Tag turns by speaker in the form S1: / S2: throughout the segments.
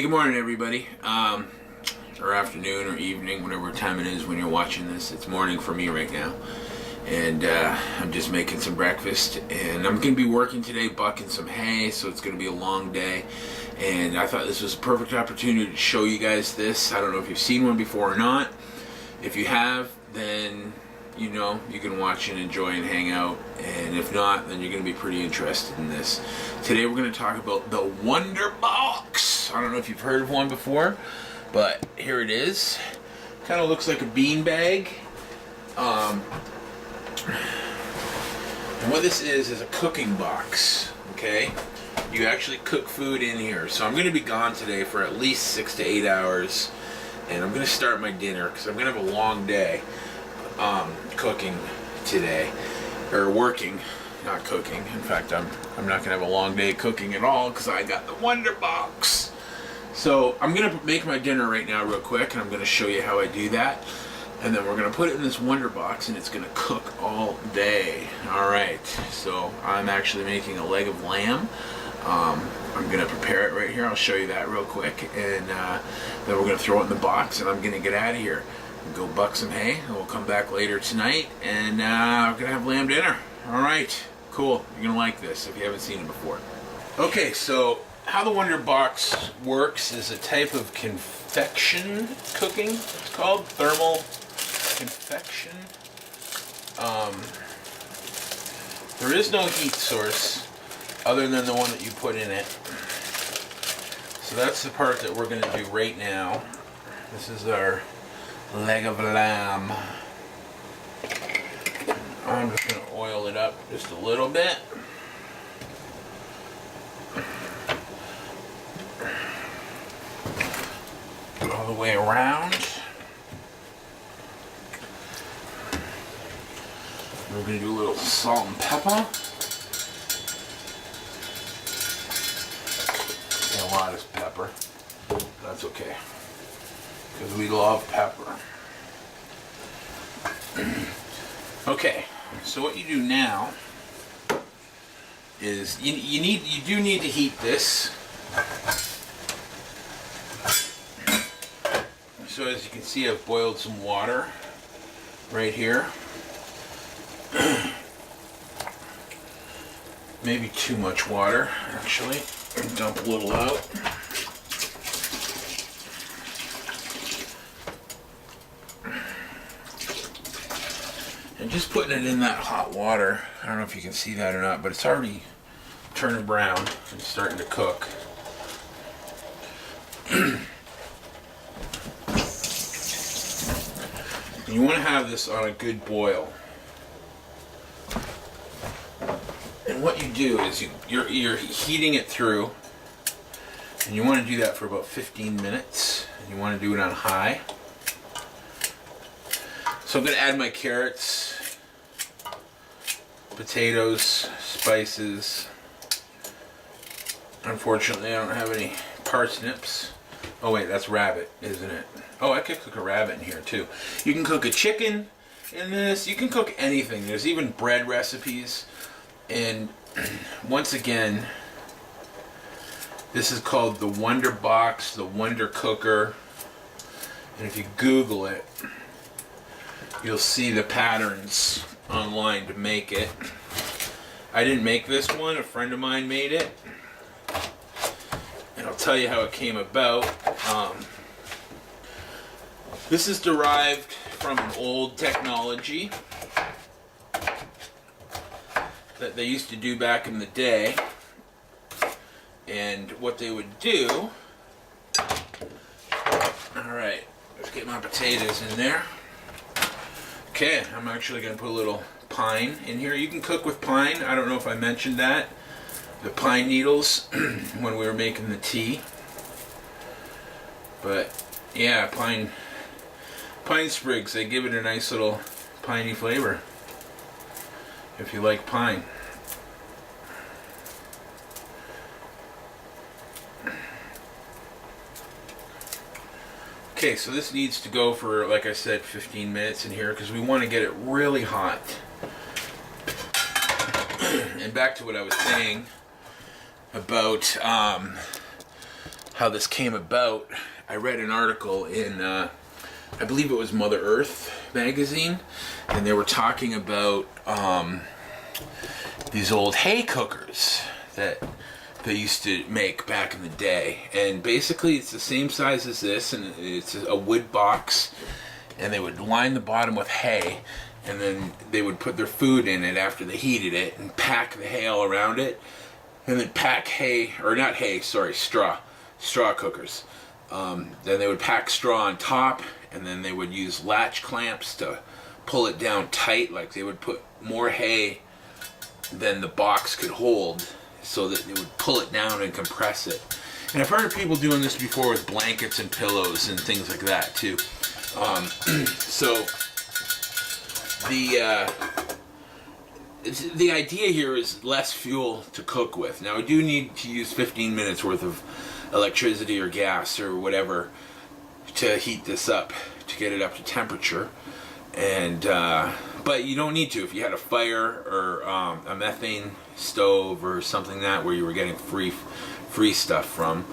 S1: good morning, everybody. Or afternoon or evening, whatever time it is when you're watching this. It's morning for me right now. And I'm just making some breakfast. And I'm going to be working today, bucking some hay, so it's going to be a long day. And I thought this was a perfect opportunity to show you guys this. I don't know if you've seen one before or not. If you have, then you know you can watch and enjoy and hang out. And if not, then you're going to be pretty interested in this. Today we're going to talk about the Wonder Box. I don't know if you've heard of one before, but here it is. Kind of looks like a bean bag. And what this is a cooking box. Okay, you actually cook food in here. So I'm going to be gone today for at least 6 to 8 hours, and I'm going to start my dinner because I'm going to have a long day cooking today, or working, not cooking. In fact, I'm not going to have a long day cooking at all because I got the Wonder Box. So I'm going to make my dinner right now real quick, and I'm going to show you how I do that. And then we're going to put it in this Wonder Box, and it's going to cook all day. Alright, so I'm actually making a leg of lamb. I'm going to prepare it right here. I'll show you that real quick. And then we're going to throw it in the box, and I'm going to get out of here. Go buck some hay, and we'll come back later tonight, and we're going to have lamb dinner. Alright, cool. You're going to like this if you haven't seen it before. Okay, so how the Wonder Box works is a type of convection cooking. It's called thermal convection. There is no heat source other than the one that you put in it. So that's the part that we're going to do right now. This is our leg of lamb. I'm just going to oil it up just a little bit. All the way around. We're going to do a little salt and pepper. And a lot of pepper. That's okay, because we love pepper. Okay, so what you do now is you do need to heat this. So as you can see, I've boiled some water right here. Maybe too much water, actually. Dump a little out. And just putting it in that hot water, I don't know if you can see that or not, but it's already turning brown and starting to cook. You want to have this on a good boil. And what you do is you're heating it through, and you want to do that for about 15 minutes. And you want to do it on high. So I'm going to add my carrots, potatoes, spices. Unfortunately, I don't have any parsnips. Oh wait, that's rabbit, isn't it? Oh, I could cook a rabbit in here too. You can cook a chicken in this. You can cook anything. There's even bread recipes. And once again, this is called the Wonder Box, the Wonder Cooker. And if you Google it, you'll see the patterns online to make it. I didn't make this one. A friend of mine made it. And I'll tell you how it came about. This is derived from an old technology that they used to do back in the day. And what they would do... Alright, let's get my potatoes in there. Okay, I'm actually going to put a little pine in here. You can cook with pine. I don't know if I mentioned that. The pine needles when we were making the tea. But yeah, pine sprigs, they give it a nice little piney flavor if you like pine. Okay, so this needs to go for, like I said, 15 minutes in here because we want to get it really hot. And back to what I was saying about how this came about. I read an article in, I believe it was Mother Earth magazine, and they were talking about these old hay cookers that they used to make back in the day. And basically it's the same size as this, and it's a wood box, and they would line the bottom with hay, and then they would put their food in it after they heated it and pack the hay all around it, and then pack hay, or not hay, sorry, straw cookers. Then they would pack straw on top, and then they would use latch clamps to pull it down tight. Like they would put more hay than the box could hold, so that they would pull it down and compress it. And I've heard of people doing this before with blankets and pillows and things like that too. So the idea here is less fuel to cook with. Now I do need to use 15 minutes worth of electricity or gas or whatever to heat this up, to get it up to temperature. And but you don't need to. If you had a fire or a methane stove or something that where you were getting free stuff from,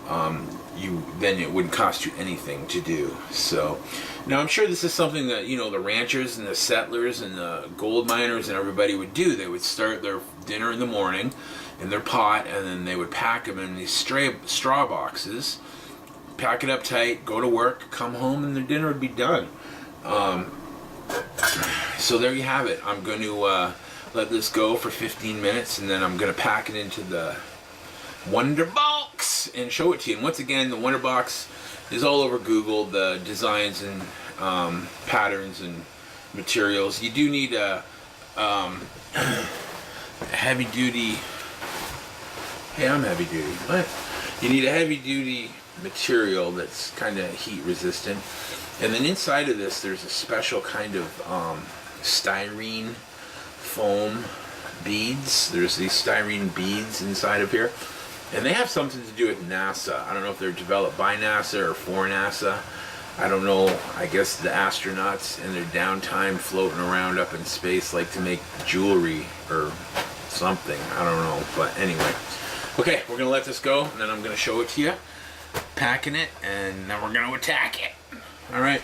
S1: then it wouldn't cost you anything to do. So now I'm sure this is something that, you know, the ranchers and the settlers and the gold miners and everybody would do. They would start their dinner in the morning in their pot, and then they would pack them in these straw boxes, pack it up tight, go to work, come home, and their dinner would be done. So there you have it. I'm going to let this go for 15 minutes, and then I'm going to pack it into the Wonder Box and show it to you. And once again, the Wonder Box is all over Google, the designs and patterns and materials. You do need a heavy duty. Hey, I'm heavy duty. What? You need a heavy duty material that's kind of heat resistant. And then inside of this, there's a special kind of styrene foam beads. There's these styrene beads inside of here. And they have something to do with NASA. I don't know if they're developed by NASA or for NASA. I don't know. I guess the astronauts in their downtime floating around up in space like to make jewelry or something. I don't know. But anyway. Okay, we're going to let this go, and then I'm going to show it to you. Packing it, and then we're going to attack it. All right.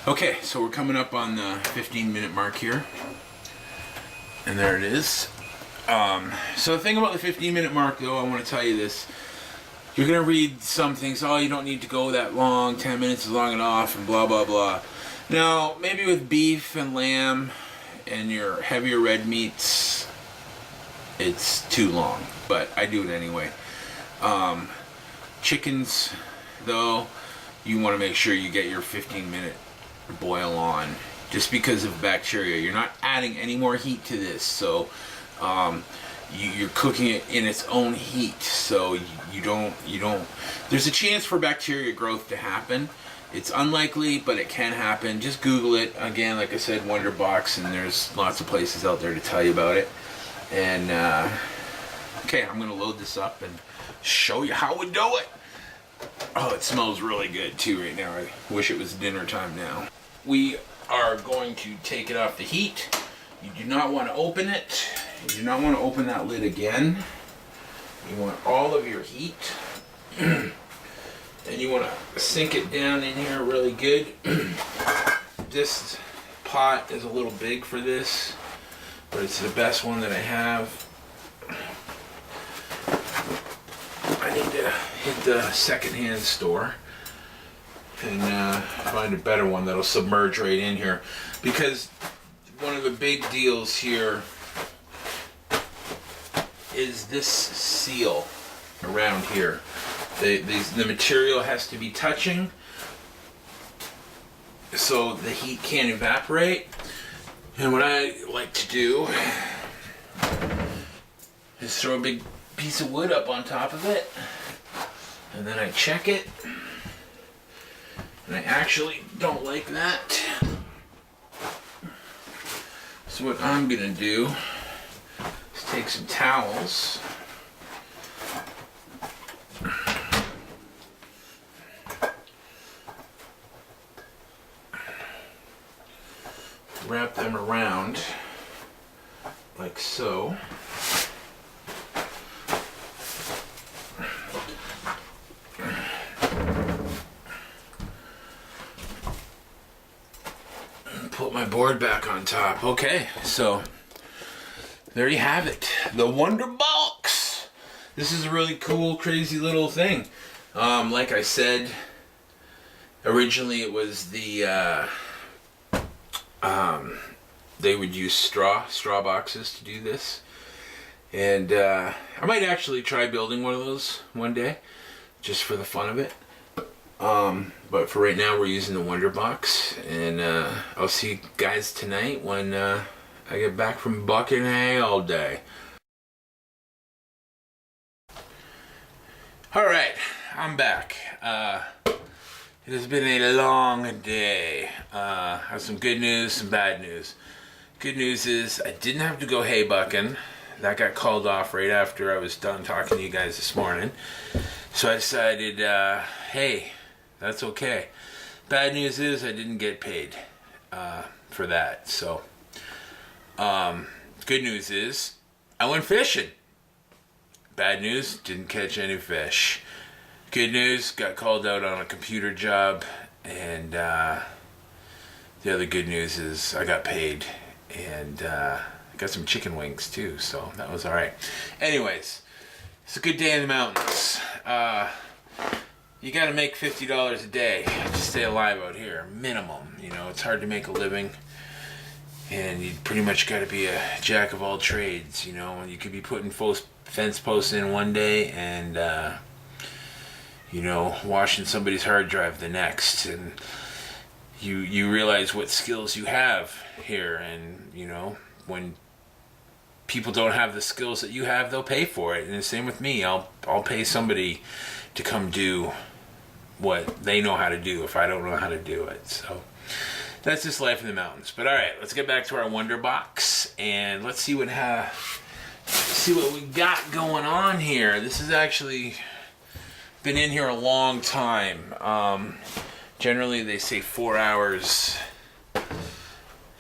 S1: Okay, so we're coming up on the 15-minute mark here. And there it is. So the thing about the 15-minute mark, though, I want to tell you this. You're going to read some things, oh, you don't need to go that long, 10 minutes is long enough, and blah, blah, blah. Now, maybe with beef and lamb and your heavier red meats, it's too long, but I do it anyway. Chickens, though, you want to make sure you get your 15-minute boil on, just because of bacteria. You're not adding any more heat to this, so you're cooking it in its own heat, so you don't there's a chance for bacteria growth to happen. It's unlikely, but it can happen. Just Google it. Again, like I said, Wonder Box, and there's lots of places out there to tell you about it. And okay, I'm gonna load this up and show you how we do it. Oh, it smells really good too right now. I wish it was dinner time now. We are going to take it off the heat. You do not want to open it. You do not want to open that lid again. You want all of your heat. And you want to sink it down in here really good. This pot is a little big for this, but it's the best one that I have. I need to hit the secondhand store and find a better one that'll submerge right in here, because one of the big deals here is this seal around here. The material has to be touching so the heat can't evaporate. And what I like to do is throw a big piece of wood up on top of it, and then I check it. And I actually don't like that. So what I'm gonna do is take some towels, wrap them around like so. put my board back on top. Okay, so there you have it. The Wonder Box. This is a really cool, crazy little thing. Like I said, originally it was the, they would use straw boxes to do this. And I might actually try building one of those one day, just for the fun of it. But for right now, we're using the Wonder Box, and I'll see you guys tonight when I get back from bucking hay all day. All right, I'm back. It has been a long day. I have some good news, some bad news. Good news is I didn't have to go hay bucking. That got called off right after I was done talking to you guys this morning. So I decided, hey, that's okay. Bad news is I didn't get paid for that. So, good news is I went fishing. Bad news, didn't catch any fish. Good news, got called out on a computer job. And the other good news is I got paid. And got some chicken wings too, so that was alright. Anyways, it's a good day in the mountains. You gotta make $50 a day to stay alive out here, minimum. You know, it's hard to make a living, and you pretty much gotta be a jack of all trades. You know, you could be putting fence posts in one day and you know, washing somebody's hard drive the next, and you realize what skills you have here. And you know, when people don't have the skills that you have, they'll pay for it. And the same with me. I'll pay somebody to come do what they know how to do if I don't know how to do it. So that's just life in the mountains. But all right, let's get back to our Wonder Box and let's see what we got going on here. This has actually been in here a long time. Generally, they say 4 hours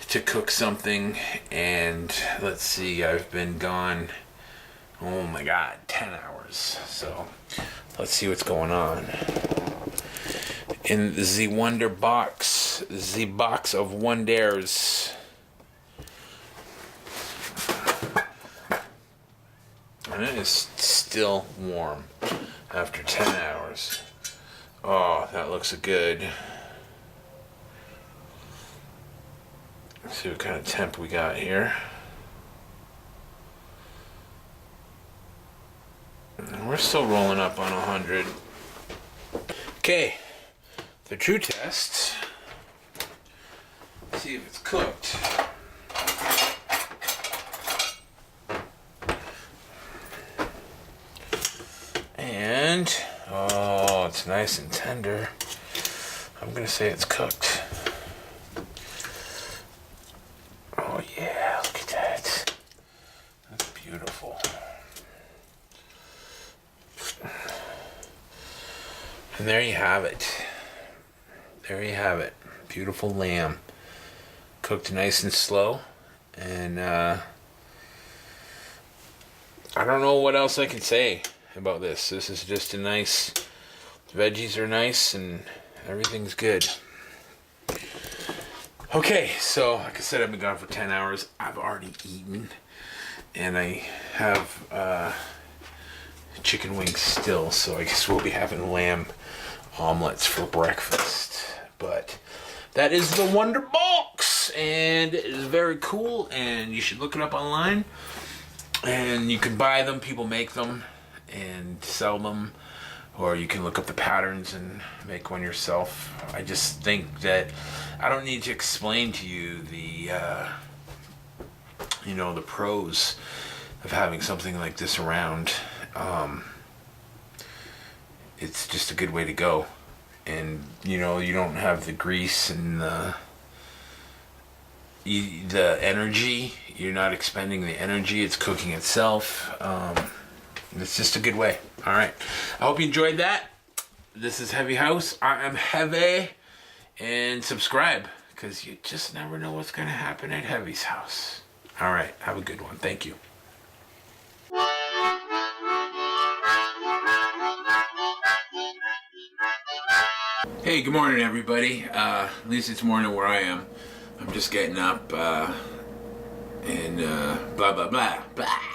S1: to cook something, and let's see, I've been gone, oh my god, 10 hours. So let's see what's going on in the Wonder Box, the box of wonders. And it is still warm after 10 hours. Oh, that looks good. Let's see what kind of temp we got here. We're still rolling up on 100. Okay, the true test. Let's see if it's cooked. And, oh, it's nice and tender. I'm gonna say it's cooked. Oh yeah, look at that. That's beautiful. And there you have it. There you have it. Beautiful lamb. Cooked nice and slow. And I don't know what else I can say about this. This is just a nice, veggies are nice and everything's good. Okay, so like I said, I've been gone for 10 hours. I've already eaten, and I have chicken wings still, so I guess we'll be having lamb omelets for breakfast. But that is the Wonder Box, and it is very cool, and you should look it up online. And you can buy them, people make them and sell them, or you can look up the patterns and make one yourself. I just think that I don't need to explain to you the you know, the pros of having something like this around. It's just a good way to go, and you know, you don't have the grease and the energy. You're not expending the energy. It's cooking itself. It's just a good way. All right, I hope you enjoyed that. This is Heavy House. I am Heavy, and subscribe, because you just never know what's going to happen at Heavy's house. All right, have a good one. Thank you. Hey, good morning, everybody. At least it's morning where I am. I'm just getting up and blah blah blah blah.